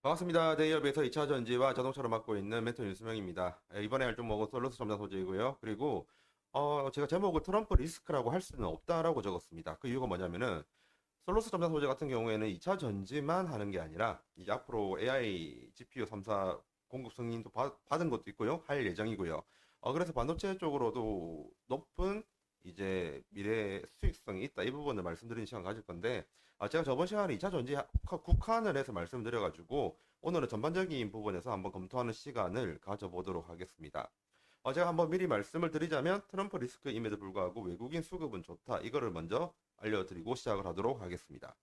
반갑습니다. 대기업에서 2차 전지와 자동차를 맡고 있는 멘토 윤수명입니다. 이번에 할 종목은 솔루스 첨단 소재이고요. 그리고 제가 제목을 트럼프 리스크라고 할 수는 없다라고 적었습니다. 그 이유가 뭐냐면은 솔루스 첨단 소재 같은 경우에는 2차 전지만 하는 게 아니라 이제 앞으로 AI GPU 3사 공급 승인도 받은 것도 있고요. 할 예정이고요. 그래서 반도체 쪽으로도 높은 이제 미래 수익성이 있다. 이 부분을 말씀드리는 시간 가질 건데 제가 저번 시간에 2차 전지 국한을 해서 말씀드려가지고 오늘은 전반적인 부분에서 한번 검토하는 시간을 가져보도록 하겠습니다. 제가 한번 미리 말씀을 드리자면 트럼프 리스크임에도 불구하고 외국인 수급은 좋다. 이거를 먼저 알려드리고 시작을 하도록 하겠습니다.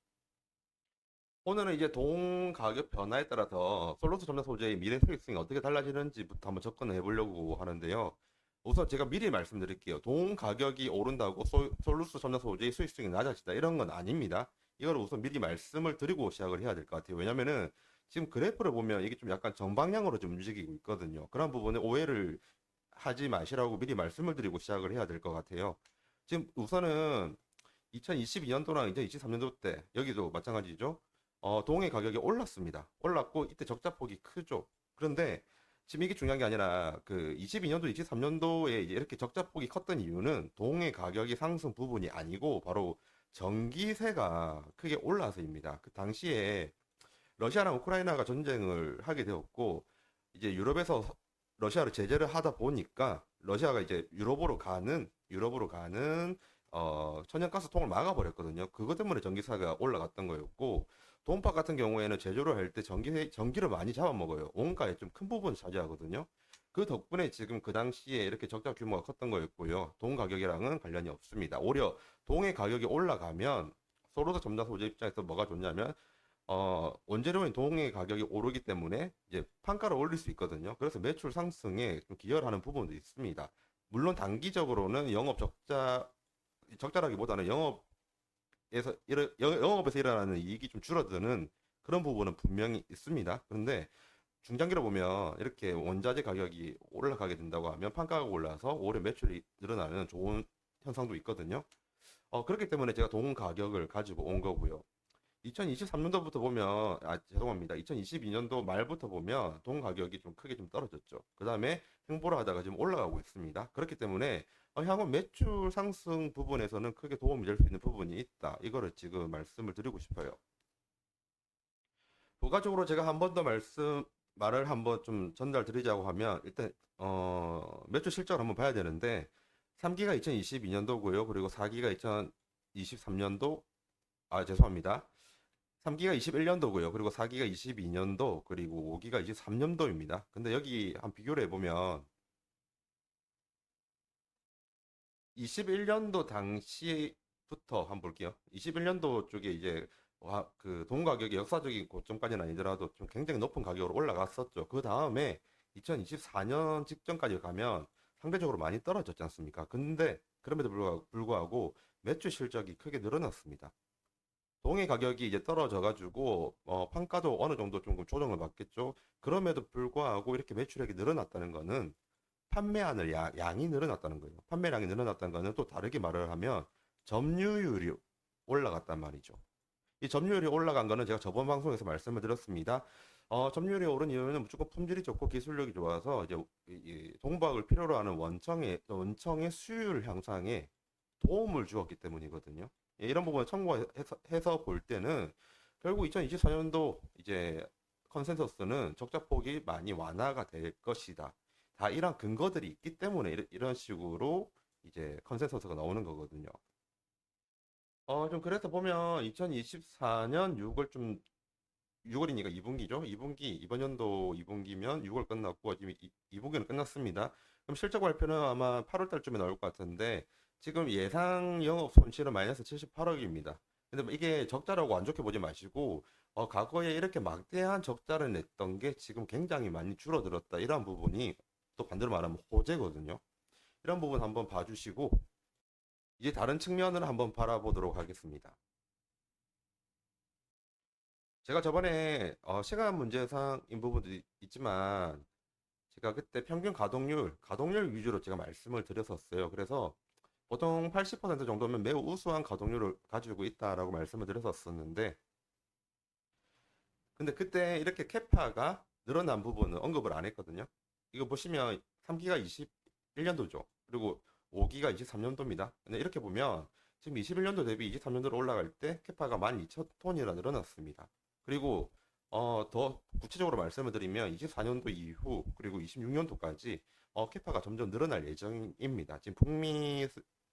오늘은 이제 동 가격 변화에 따라서 솔루스 첨단 소재의 미래 수익성이 어떻게 달라지는지부터 한번 접근을 해보려고 하는데요. 우선 제가 미리 말씀드릴게요. 동 가격이 오른다고 솔루스 첨단 소재의 수익성이 낮아지다 이런 건 아닙니다. 이걸 우선 미리 말씀을 드리고 시작을 해야 될 것 같아요. 왜냐면은 지금 그래프를 보면 이게 좀 약간 정방향으로 좀 움직이고 있거든요. 그런 부분에 오해를 하지 마시라고 미리 말씀을 드리고 시작을 해야 될 것 같아요. 지금 우선은 2022년도랑 2023년도 때 여기도 마찬가지죠. 동의 가격이 올랐습니다. 올랐고 이때 적자폭이 크죠. 그런데 지금 이게 중요한 게 아니라 그 22년도, 23년도에 이제 이렇게 적자폭이 컸던 이유는 동의 가격이 상승 부분이 아니고 바로 전기세가 크게 올라서입니다. 그 당시에 러시아랑 우크라이나가 전쟁을 하게 되었고 이제 유럽에서 러시아를 제재를 하다 보니까 러시아가 이제 유럽으로 가는 천연가스 통을 막아버렸거든요. 그것 때문에 전기세가 올라갔던 거였고 동파 같은 경우에는 제조를 할 때 전기를 많이 잡아먹어요. 원가의 좀 큰 부분을 차지하거든요. 그 덕분에 지금 그 당시에 이렇게 적자 규모가 컸던 거였고요. 동 가격이랑은 관련이 없습니다. 오히려 동의 가격이 올라가면 서로서 첨단 소재 입장에서 뭐가 좋냐면 원재료인 동의 가격이 오르기 때문에 이제 판가를 올릴 수 있거든요. 그래서 매출 상승에 좀 기여를 하는 부분도 있습니다. 물론 단기적으로는 적자라기보다는 영업에서 일어나는 이익이 좀 줄어드는 그런 부분은 분명히 있습니다. 그런데 중장기로 보면 이렇게 원자재 가격이 올라가게 된다고 하면 판가가 올라서 올해 매출이 늘어나는 좋은 현상도 있거든요. 그렇기 때문에 제가 동 가격을 가지고 온 거고요. 2023년도부터 보면, 죄송합니다. 2022년도 말부터 보면 동 가격이 좀 크게 좀 떨어졌죠. 그 다음에 횡보를 하다가 지금 올라가고 있습니다. 그렇기 때문에 향후 매출 상승 부분에서는 크게 도움이 될 수 있는 부분이 있다. 이거를 지금 말씀을 드리고 싶어요. 부가적으로 제가 한 번 더 말을 한번 좀 전달 드리자고 하면 일단 매출 실적을 한번 봐야 되는데 3기가 2022년도고요. 그리고 4기가 2023년도, 죄송합니다. 3기가 21년도고요. 그리고 4기가 22년도, 그리고 5기가 23년도입니다. 근데 여기 한 비교를 해보면 21년도 당시부터 한번 볼게요. 21년도 쪽에 이제 그 동 가격이 역사적인 고점까지는 아니더라도 좀 굉장히 높은 가격으로 올라갔었죠. 그 다음에 2024년 직전까지 가면 상대적으로 많이 떨어졌지 않습니까? 근데 그럼에도 불구하고 매출 실적이 크게 늘어났습니다. 동의 가격이 이제 떨어져가지고 판가도 어느 정도 조금 조정을 받겠죠. 그럼에도 불구하고 이렇게 매출액이 늘어났다는 거는 판매하는 양이 늘어났다는 거예요. 판매량이 늘어났다는 거는 또 다르게 말을 하면 점유율이 올라갔단 말이죠. 이 점유율이 올라간 거는 제가 저번 방송에서 말씀을 드렸습니다. 점유율이 오른 이유는 무조건 품질이 좋고 기술력이 좋아서 이제 이 동박을 필요로 하는 원청의 수율 향상에 도움을 주었기 때문이거든요. 이런 부분을 참고해서 볼 때는 결국 2024년도 이제 컨센서스는 적자폭이 많이 완화가 될 것이다. 다 이런 근거들이 있기 때문에 이런 식으로 이제 컨센서스가 나오는 거거든요. 좀 그래서 보면 2024년 6월이니까 2분기죠. 2분기, 이번 연도 2분기면 6월 끝났고, 지금 2분기는 끝났습니다. 그럼 실적 발표는 아마 8월 달쯤에 나올 것 같은데, 지금 예상 영업 손실은 마이너스 78억입니다. 근데 뭐 이게 적자라고 안 좋게 보지 마시고, 과거에 이렇게 막대한 적자를 냈던 게 지금 굉장히 많이 줄어들었다. 이런 부분이 또 반대로 말하면 호재거든요. 이런 부분 한번 봐주시고, 이제 다른 측면을 한번 바라보도록 하겠습니다. 제가 저번에 시간 문제상인 부분도 있지만 제가 그때 평균 가동률 위주로 제가 말씀을 드렸었어요. 그래서 보통 80% 정도면 매우 우수한 가동률을 가지고 있다라고 말씀을 드렸었는데 근데 그때 이렇게 캐파가 늘어난 부분은 언급을 안 했거든요. 이거 보시면 3기가 21년도죠. 그리고 5기가 23년도입니다. 근데 이렇게 보면 지금 21년도 대비 23년도로 올라갈 때 캐파가 12,000톤이나 늘어났습니다. 그리고 더 구체적으로 말씀을 드리면 24년도 이후 그리고 26년도까지 캐파가 점점 늘어날 예정입니다. 지금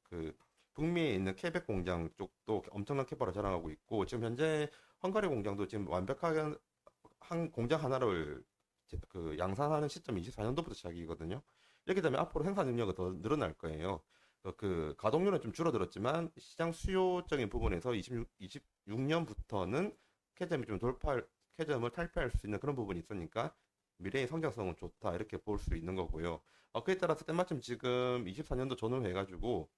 그 북미에 있는 케벡 공장 쪽도 엄청난 캐파를 자랑하고 있고 지금 현재 헝가리 공장도 지금 완벽하게 한 공장 하나를 양산하는 시점이 24년도부터 시작이거든요. 이렇게 되면 앞으로 생산 능력은 더 늘어날 거예요. 가동률은 좀 줄어들었지만 시장 수요적인 부분에서 26년부터는 캐점이 좀 캐점을 탈피할 수 있는 그런 부분이 있으니까 미래의 성장성은 좋다 이렇게 볼 수 있는 거고요. 그에 따라서 때마침 지금 24년도 전후해가지고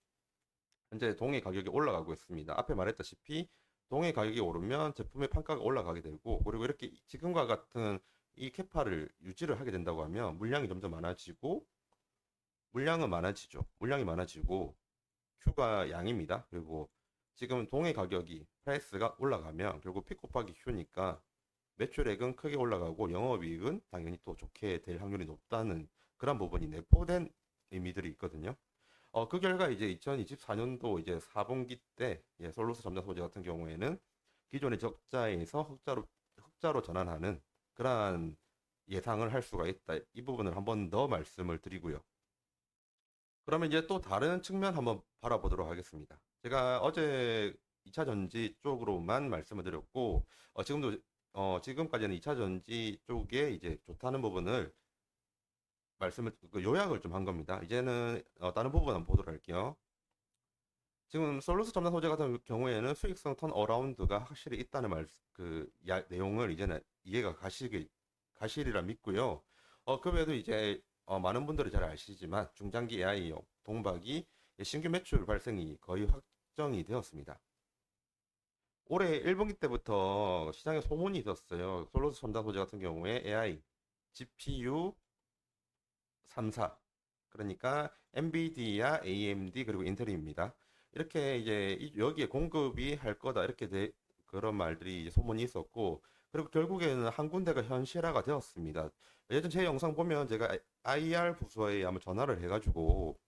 현재 동의 가격이 올라가고 있습니다. 앞에 말했다시피 동의 가격이 오르면 제품의 판가가 올라가게 되고 그리고 이렇게 지금과 같은 이 캐파를 유지를 하게 된다고 하면 물량이 점점 많아지고 물량은 많아지죠. 물량이 많아지고 Q가 양입니다. 그리고 지금 동의 가격이 프라이스가 올라가면 결국 P 곱하기 Q니까 매출액은 크게 올라가고 영업이익은 당연히 또 좋게 될 확률이 높다는 그런 부분이 내포된 의미들이 있거든요. 그 결과 이제 2024년도 이제 4분기 때 솔루스 첨단 소재 같은 경우에는 기존의 적자에서 흑자로 전환하는 그러한 예상을 할 수가 있다. 이 부분을 한번 더 말씀을 드리고요. 그러면 이제 또 다른 측면 한번 바라보도록 하겠습니다. 제가 어제 2차 전지 쪽으로만 말씀을 드렸고, 지금까지는 2차 전지 쪽에 이제 좋다는 부분을 요약을 좀 한 겁니다. 이제는 다른 부분 한번 보도록 할게요. 지금 솔루스 첨단 소재 같은 경우에는 수익성 턴어라운드가 확실히 있다는 내용을 이제는 이해가 가시리라 믿고요. 그 외에도 이제 많은 분들이 잘 아시지만 중장기 AI용 동박이 신규 매출 발생이 거의 확정이 되었습니다. 올해 1분기 때부터 시장에 소문이 있었어요. 솔루스 첨단 소재 같은 경우에 AI, GPU 3사, 그러니까 엔비디아, AMD 그리고 인텔입니다. 이렇게 이제 여기에 공급이 할 거다 그런 말들이 이제 소문이 있었고 그리고 결국에는 한 군데가 현실화가 되었습니다. 예전 제 영상 보면 제가 IR 부서에 한번 전화를 해가지고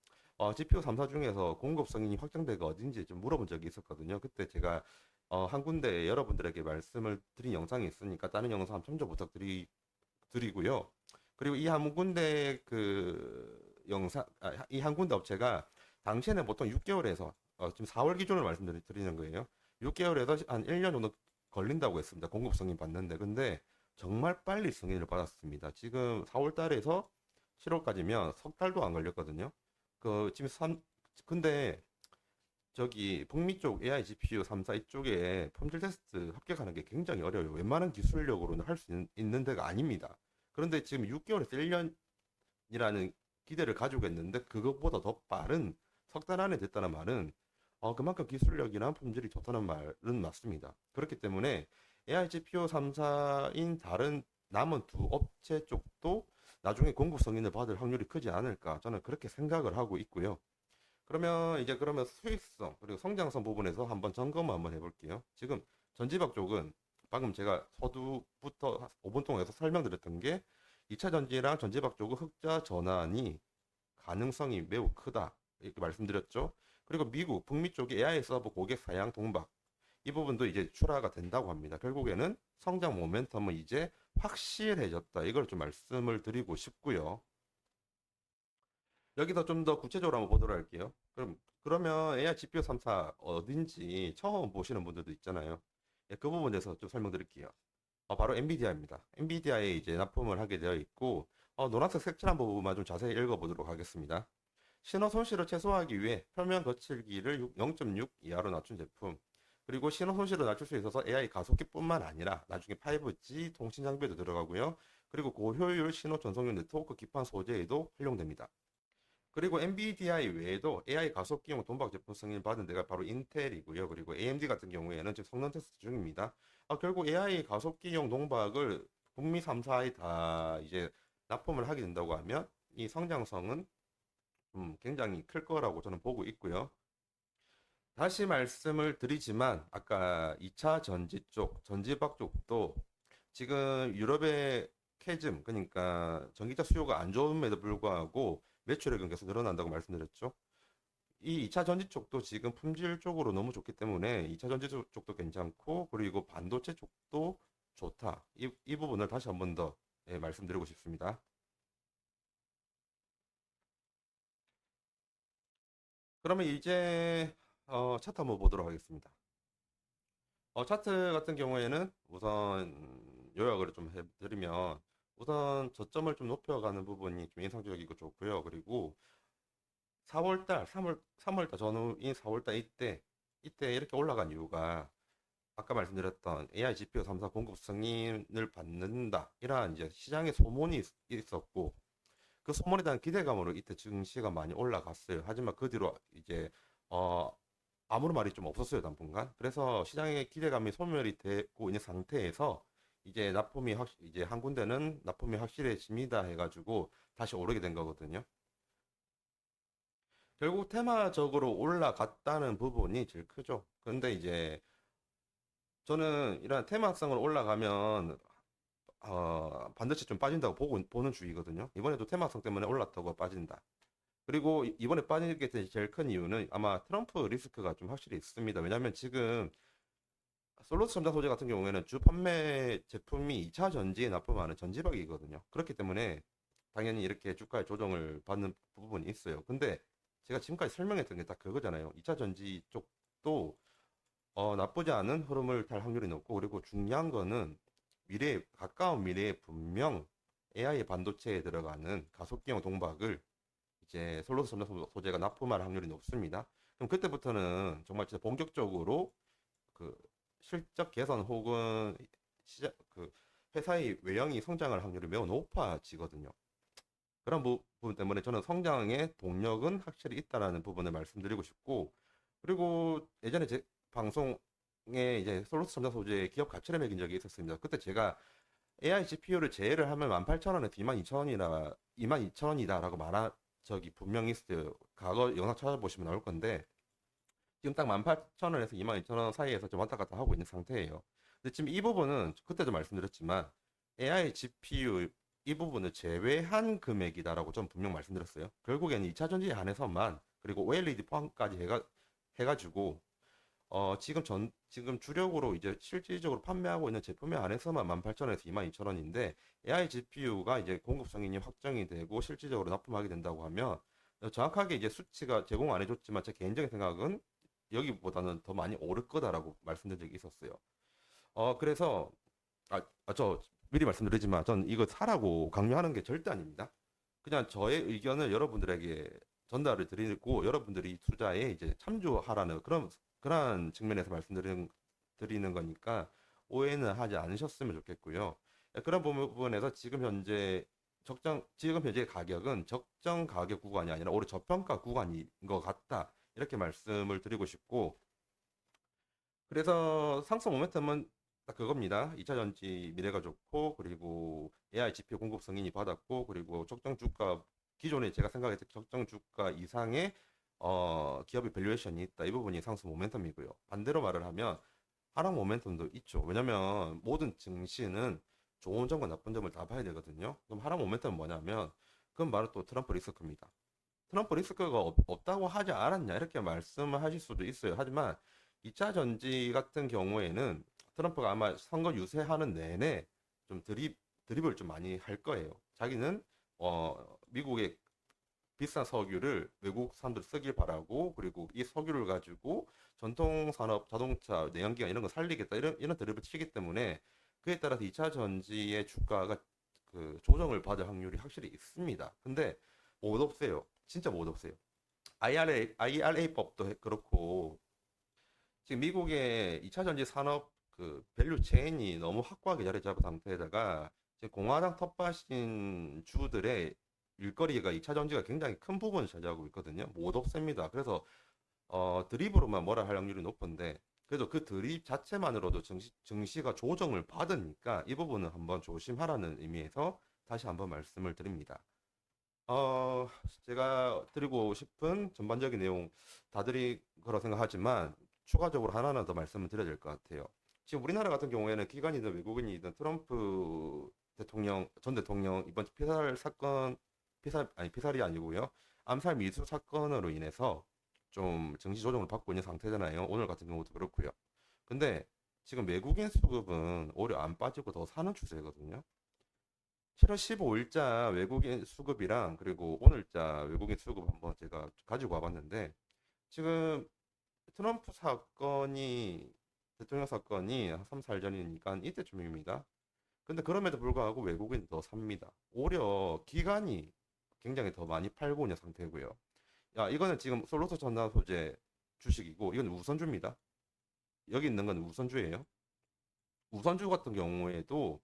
GPU 3사 중에서 공급 승인이 확정되가 어딘지 좀 물어본 적이 있었거든요. 그때 제가 한 군데 여러분들에게 말씀을 드린 영상이 있으니까 다른 영상 한번 참조 부탁드리고요. 그리고 이 한 군데 이 한 군데 업체가 당시에는 보통 6개월에서 지금 4월 기준으로 말씀드리는 거예요. 6개월에서 한 1년 정도 걸린다고 했습니다. 공급 승인 받는데. 근데 정말 빨리 승인을 받았습니다. 지금 4월 달에서 7월까지면 석 달도 안 걸렸거든요. 근데 저기 북미 쪽 AI GPU 3사 이쪽에 품질 테스트 합격하는 게 굉장히 어려워요. 웬만한 기술력으로는 할 수 있는 데가 아닙니다. 그런데 지금 6개월에서 1년이라는 기대를 가지고 있는데 그것보다 더 빠른 석 달 안에 됐다는 말은 그만큼 기술력이나 품질이 좋다는 말은 맞습니다. 그렇기 때문에 AI GPU 3사인 다른 남은 두 업체 쪽도 나중에 공급 승인을 받을 확률이 크지 않을까 저는 그렇게 생각을 하고 있고요. 그러면 수익성 그리고 성장성 부분에서 한번 점검을 한번 해볼게요. 지금 전지박 쪽은 방금 제가 서두부터 5분 동안에서 설명드렸던 게 2차 전지랑 전지박 쪽은 흑자 전환이 가능성이 매우 크다 이렇게 말씀드렸죠. 그리고 북미 쪽에 AI 서버 고객 사양 동박 이 부분도 이제 출하가 된다고 합니다. 결국에는 성장 모멘텀은 이제 확실해졌다. 이걸 좀 말씀을 드리고 싶고요. 여기서 좀 더 구체적으로 한번 보도록 할게요. 그러면 AI GPU 3사 어딘지 처음 보시는 분들도 있잖아요. 그 부분에서 좀 설명드릴게요. 바로 엔비디아입니다. 엔비디아에 이제 납품을 하게 되어 있고 노란색 색칠한 부분만 좀 자세히 읽어보도록 하겠습니다. 신호 손실을 최소화하기 위해 표면 거칠기를 0.6 이하로 낮춘 제품. 그리고 신호 손실을 낮출 수 있어서 AI 가속기뿐만 아니라 나중에 5G 통신 장비도 들어가고요. 그리고 고효율 신호 전송용 네트워크 기판 소재에도 활용됩니다. 그리고 NVIDIA 외에도 AI 가속기용 돈박 제품 승인 받은 데가 바로 인텔이고요. 그리고 AMD 같은 경우에는 지금 성능 테스트 중입니다. 결국 AI 가속기용 동박을 북미 3사에 다 이제 납품을 하게 된다고 하면 이 성장성은 굉장히 클 거라고 저는 보고 있고요. 다시 말씀을 드리지만 아까 2차 전지 쪽, 전지박 쪽도 지금 유럽의 캐즘, 그러니까 전기차 수요가 안 좋음에도 불구하고 매출액은 계속 늘어난다고 말씀드렸죠. 이 2차 전지 쪽도 지금 품질 쪽으로 너무 좋기 때문에 2차 전지 쪽도 괜찮고, 그리고 반도체 쪽도 좋다. 이 부분을 다시 한번 더 말씀드리고 싶습니다. 그러면 이제 차트 한번 보도록 하겠습니다. 차트 같은 경우에는 우선 요약을 좀 해드리면, 우선 저점을 좀 높여가는 부분이 좀 인상적이고 좋고요. 그리고 4월달, 3월달 전후인 4월달 이때 이렇게 올라간 이유가 아까 말씀드렸던 AI GPU 3사 공급 승인을 받는다, 이러한 이제 시장의 소문이 있었고, 그 소문에 대한 기대감으로 이때 증시가 많이 올라갔어요. 하지만 그 뒤로 이제 어, 아무런 말이 좀 없었어요, 당분간. 그래서 시장의 기대감이 소멸이 되고 있는 상태에서 이제 이제 한 군데는 납품이 확실해집니다 해가지고 다시 오르게 된 거거든요. 결국 테마적으로 올라갔다는 부분이 제일 크죠. 근데 이제 저는 이런 테마성으로 올라가면 반드시 좀 빠진다고 보는 주의거든요. 이번에도 테마성 때문에 올랐다고 빠진다. 그리고 이번에 빠지게 된 제일 큰 이유는 아마 트럼프 리스크가 좀 확실히 있습니다. 왜냐하면 지금 솔로스 첨단 소재 같은 경우에는 주 판매 제품이 2차 전지에 납품하는 전지박이거든요. 그렇기 때문에 당연히 이렇게 주가의 조정을 받는 부분이 있어요. 근데 제가 지금까지 설명했던 게 딱 그거잖아요. 2차 전지 쪽도 나쁘지 않은 흐름을 탈 확률이 높고, 그리고 중요한 거는 가까운 미래에 분명 AI 반도체에 들어가는 가속기용 동박을 이제 솔로스 첨단 소재가 납품할 확률이 높습니다. 그럼 그때부터는 정말 진짜 본격적으로 그 실적 개선 혹은 그 회사의 외형이 성장할 확률이 매우 높아지거든요. 그런 부분 때문에 저는 성장의 동력은 확실히 있다라는 부분을 말씀드리고 싶고, 그리고 예전에 제 방송에 이제 솔루스 첨단 소재 기업 가치를 매긴 적이 있었습니다. 그때 제가 AI GPU를 제외를 하면 18,000원에서 22,000원이나 22,000원이다라고 말한 적이 분명히 있어요. 과거 영상 찾아보시면 나올 건데, 지금 딱 18,000원에서 22,000원 사이에서 좀 왔다 갔다 하고 있는 상태예요. 근데 지금 이 부분은 그때도 말씀드렸지만 AI GPU 이 부분을 제외한 금액이다라고 좀 분명 말씀드렸어요. 결국에는 2차 전지에 한해서만, 그리고 OLED 포함까지 해가지고 지금 주력으로 이제 실질적으로 판매하고 있는 제품에 한해서만 18,000원에서 22,000원인데, AI GPU가 이제 공급 승인이 확정이 되고 실질적으로 납품하게 된다고 하면 정확하게 이제 수치가 제공 안 해줬지만 제 개인적인 생각은 여기보다는 더 많이 오를 거다라고 말씀드린 적이 있었어요. 그래서 저 미리 말씀드리지만 전 이거 사라고 강요하는 게 절대 아닙니다. 그냥 저의 의견을 여러분들에게 전달을 드리고 여러분들이 투자에 이제 참조하라는 그런 측면에서 드리는 거니까 오해는 하지 않으셨으면 좋겠고요. 그런 부분에서 지금 현재 가격은 적정 가격 구간이 아니라 오히려 저평가 구간인 것 같다, 이렇게 말씀을 드리고 싶고, 그래서 상승 모멘텀은 딱 그겁니다. 2차 전지 미래가 좋고, 그리고 AI 지표 공급 승인이 받았고, 그리고 적정 주가, 기존에 제가 생각했던 적정 주가 이상의 기업의 밸류에이션이 있다. 이 부분이 상승 모멘텀이고요. 반대로 말을 하면 하락 모멘텀도 있죠. 왜냐면 모든 증시는 좋은 점과 나쁜 점을 다 봐야 되거든요. 그럼 하락 모멘텀은 뭐냐면, 그건 바로 또 트럼프 리스크입니다. 트럼프 리스크가 없다고 하지 않았냐, 이렇게 말씀을 하실 수도 있어요. 하지만 2차 전지 같은 경우에는 트럼프가 아마 선거 유세하는 내내 좀 드립을 좀 많이 할 거예요. 자기는 미국의 비싼 석유를 외국 사람들 쓰길 바라고, 그리고 이 석유를 가지고 전통 산업, 자동차, 내연기관 이런 거 살리겠다, 이런 드립을 치기 때문에 그에 따라서 2차 전지의 주가가 그 조정을 받을 확률이 확실히 있습니다. 근데 못 없애요. 진짜 못 없애요. IRA법도 그렇고, 지금 미국의 2차 전지 산업 그 밸류 체인이 너무 확고하게 자리 잡은 상태에다가 지금 공화당 텃밭인 주들의 일거리가 2차 전지가 굉장히 큰 부분을 차지하고 있거든요. 못 없앱니다. 그래서 드립으로만 뭐라 할 확률이 높은데, 그래도 그 드립 자체만으로도 증시가 조정을 받으니까 이 부분은 한번 조심하라는 의미에서 다시 한번 말씀을 드립니다. 어, 제가 드리고 싶은 전반적인 내용 다 드린 거라 생각하지만 추가적으로 하나는 더 말씀을 드려야 될 것 같아요. 지금 우리나라 같은 경우에는 기관이든 외국인이든 트럼프 전 대통령 이번 피살 사건, 피살이 아니고요. 암살 미수 사건으로 인해서 좀 정치 조정을 받고 있는 상태잖아요. 오늘 같은 경우도 그렇고요. 근데 지금 외국인 수급은 오히려 안 빠지고 더 사는 추세거든요. 7월 15일자 외국인 수급이랑 그리고 오늘자 외국인 수급 한번 제가 가지고 와봤는데 지금 트럼프 사건이 대통령 사건이 한 3, 4일 전이니까 이때쯤입니다. 근데 그럼에도 불구하고 외국인이 더 삽니다. 오히려 기관이 굉장히 더 많이 팔고 있는 상태고요. 야, 이거는 지금 솔로스 전자 소재 주식이고 이건 우선주입니다. 여기 있는 건 우선주예요. 우선주 같은 경우에도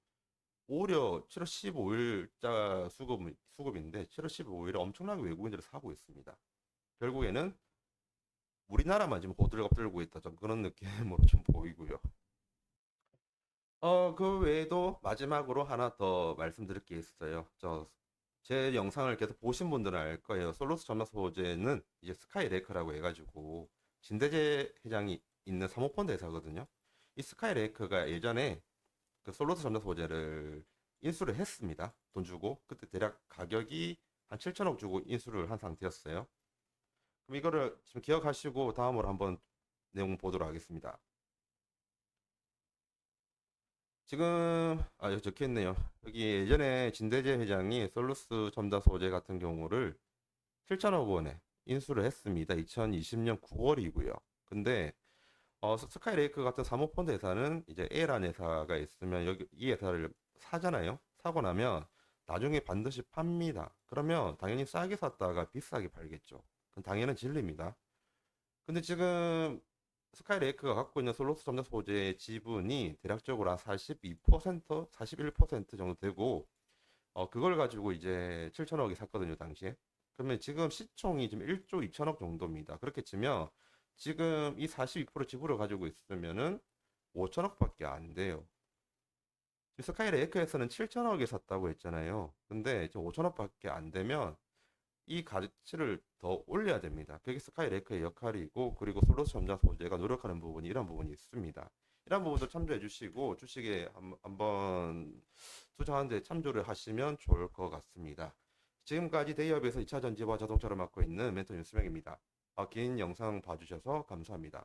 오히려 7월 15일자 수급인데 7월 15일에 엄청나게 외국인들이 사고 있습니다. 결국에는 우리나라만 지금 호들갑 들고 있다. 좀 그런 느낌으로 좀 보이고요. 그 외에도 마지막으로 하나 더 말씀드릴 게 있어요. 제 영상을 계속 보신 분들은 알 거예요. 솔로스 점막 소재는 이제 스카이레이크라고 해가지고 진대재 회장이 있는 사모펀드 회사거든요. 이 스카이레이크가 예전에 그 솔로스 점막 소재를 인수를 했습니다. 돈 주고 그때 대략 가격이 한 7천억 주고 인수를 한 상태였어요. 그럼 이거를 지금 기억하시고 다음으로 한번 내용 보도록 하겠습니다. 지금 여기 적혀 있네요. 여기 예전에 진대재 회장이 솔루스 첨다 소재 같은 경우를 7천억 원에 인수를 했습니다. 2020년 9월이고요. 근데 스카이레이크 같은 사모펀드 회사는 이제 A라는 회사가 있으면 여기 이 회사를 사잖아요. 사고 나면 나중에 반드시 팝니다. 그러면 당연히 싸게 샀다가 비싸게 팔겠죠. 그건 당연한 진리입니다. 근데 지금 스카이레이크가 갖고 있는 솔로스 첨단 소재의 지분이 대략적으로 한 42%, 41% 정도 되고, 그걸 가지고 이제 7천억이 샀거든요, 당시에. 그러면 지금 시총이 지금 1조 2천억 정도입니다. 그렇게 치면 지금 이 42% 지분을 가지고 있으면은 5천억밖에 안 돼요. 지금 스카이레이크에서는 7천억에 샀다고 했잖아요. 근데 지금 5천억밖에 안 되면 이 가치를 더 올려야 됩니다. 그게 스카이레이크의 역할이고 그리고 솔로스 점자 소재가 노력하는 부분이 이런 부분이 있습니다. 이런 부분도 참조해 주시고 주식에 한번 투자하는데 참조를 하시면 좋을 것 같습니다. 지금까지 대기업에서 2차 전지와 자동차를 맡고 있는 멘토 윤수명입니다. 긴 영상 봐주셔서 감사합니다.